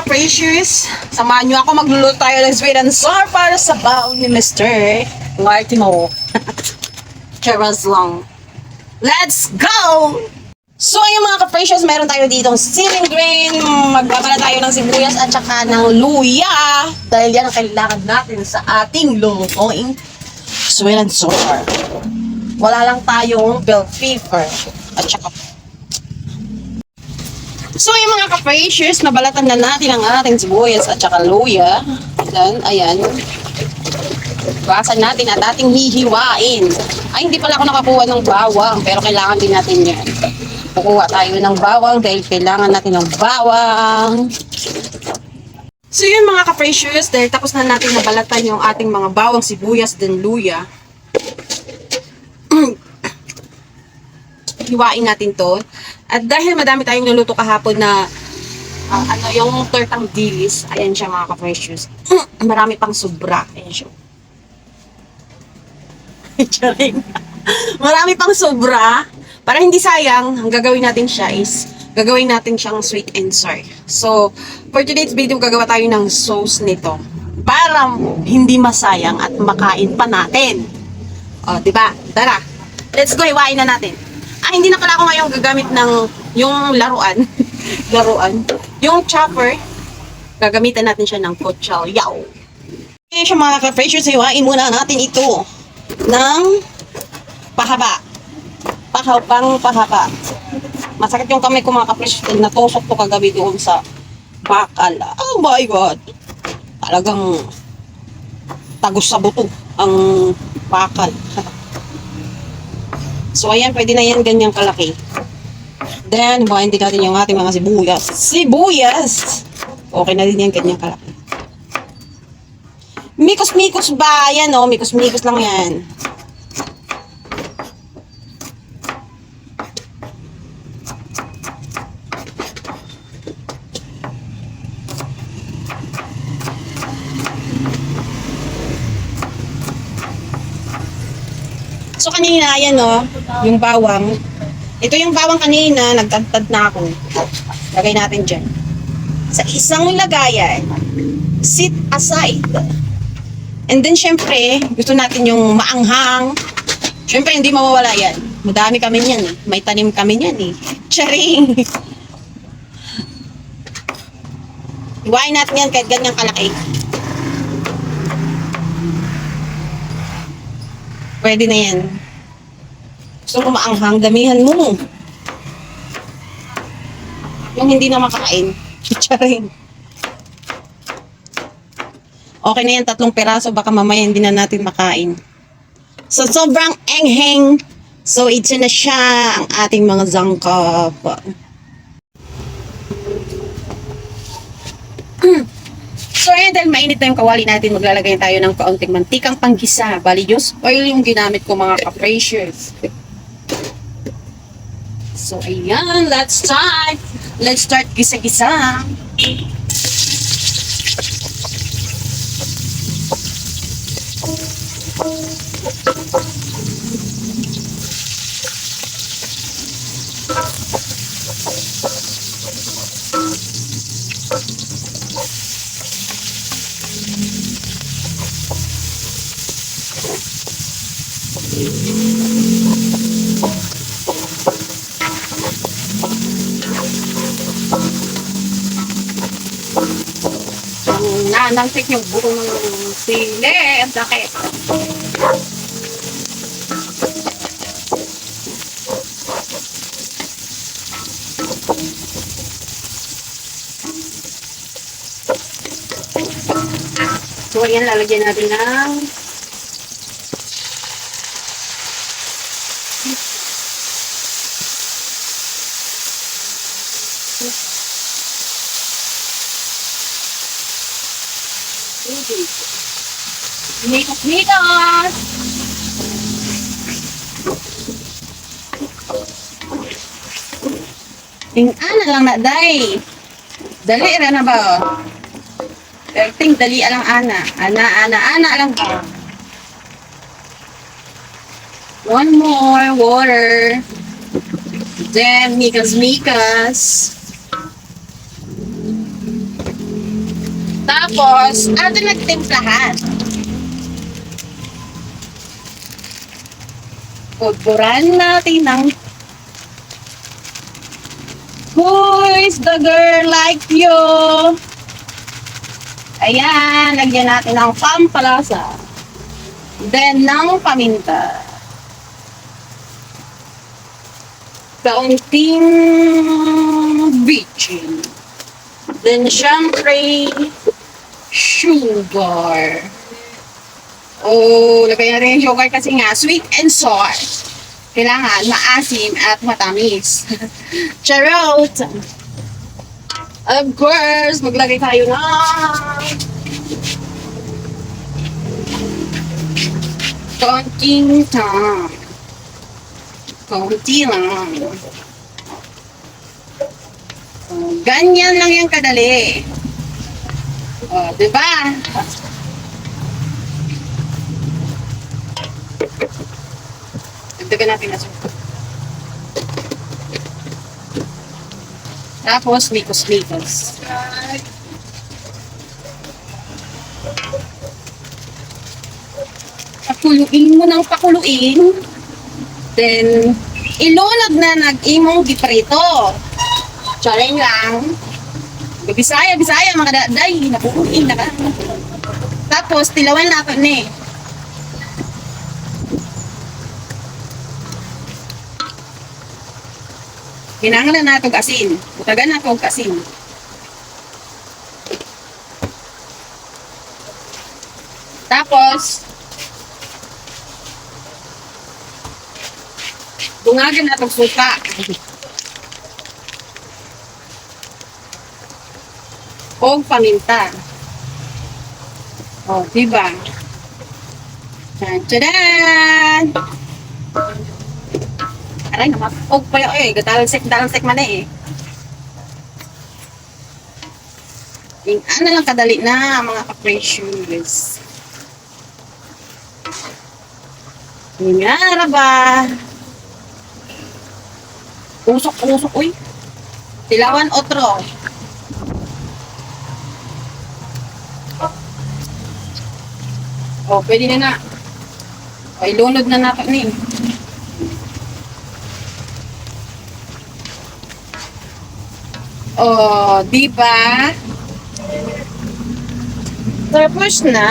ka-precious, samahan nyo ako magluluto tayo ng sweet and sour para sa baon ni Mr. Martimo. Charas lang. Let's go! So ayun mga ka-precious, meron tayo ditong ceiling grain. Magbabala tayo ng sibuyas at saka ng luya. Dahil yan ang kailangan natin sa ating lulutuing sweet and sour. Wala lang tayong bell pepper at saka. So yung mga ka-precious, nabalatan na natin ang ating sibuyas at saka luya. Then, ayan. Bawasan natin at ating hihiwain. Ay, hindi pala ako nakakuha ng bawang, pero kailangan din natin yan. Kukuha tayo ng bawang dahil kailangan natin ng bawang. So yun mga ka-precious, dahil tapos na natin nabalatan yung ating mga bawang, sibuyas, then luya. Hiwain natin to. At dahil madami tayong luluto kahapon na yung tortang dilis, ayan siya mga ka-precious. Marami pang sobra. Ayan siya. Charing. Marami pang sobra. Para hindi sayang, ang gagawin natin siya is gagawin natin siyang sweet and sour. So, for today's video, gagawa tayo ng sauce nito. Para hindi masayang at makain pa natin. O, diba? Tara. Let's go, hiwain na natin. Hindi na pala ako ngayon gagamit ng yung laruan. Yung chopper, gagamitan natin siya ng kutsal. Yaw! Okay siya mga ka-precious, hiwain muna natin ito ng pahaba. Pahaba. Masakit yung kamay ko mga ka-precious. Natusok to kagabi doon sa bakal. Oh my God! Talagang tagos sa buto ang bakal. So, ayan, pwede na yan ganyang kalaki. Then, hiwain din natin yung ating mga sibuyas. Sibuyas! Okay na din yan ganyang kalaki. Mikos-mikos ba? Yan o, mikos-mikos lang yan. So kanina, ayan o, yung bawang. Ito yung bawang kanina, nagtadtad na ako. Lagay natin dyan. Sa isang lagayan, sit aside. And then, syempre, gusto natin yung maanghang. Syempre, hindi mawawala yan. Madami kami yan eh. May tanim kami yan eh. Charing! Iwain natin yan kahit ganyang kalaki. Pwede na yan. Gusto mo maanghang, damihan mo. Yung hindi na makain. Charing. Okay na yan, 3 peraso. Baka mamaya hindi na natin makain. So, sobrang engheng. So, ito na siya ang ating mga sangkap. So, ayan, dahil mainit na yung kawali natin, maglalagay tayo ng kaunting mantikang panggisa. Bali, just oil yung ginamit ko mga ka-precious. So, ayan, let's start. Let's start gisa-gisa. Nanantik yung buo ng sili. Ang sakit. So, ayan, lalagyan natin ng Mitos! Ting-ana lang na, day. Dali ra na ba? Ting dali lang ana. Ana lang ba? One more water. Then, mikas. Tapos, ato nagtimplahan. Pudpuran natin ng Who is the girl like you? Ayan, lagyan natin ng pampalasa. Then, ng paminta. Kaunting bitchin. Then, syempre, sugar. Oh, lagay na rin yung sugar kasi nga, sweet and sour. Kailangan maasim at matamis. Charot! Of course, maglagay tayo ng konting tang. Konti lang. Oh, ganyan lang yung kadali. Oh, diba? Dagdagan natin na suka. Tapos, mikos-mikos. Pakuluin mo ng pakuluin. Then, ilunod na nag-imong giprito. Charing lang. Bisaya, mga daday. Napukuin na ka. Tapos, tilawan natin eh. Hinanglan na itong asin. Butagan na itong asin. Tapos, bungagan na itong suka. O paminta. O, diba? Tadaan! Aray, namapog pa yun eh. Dalang-sek man eh. Yung ano lang kadali na mga ka-precious. Yun nga ba? Usok, uy. Tilawan otro. Oh, pwede na na. O, ilunod na natin ni. Oh, di ba? Tapos na.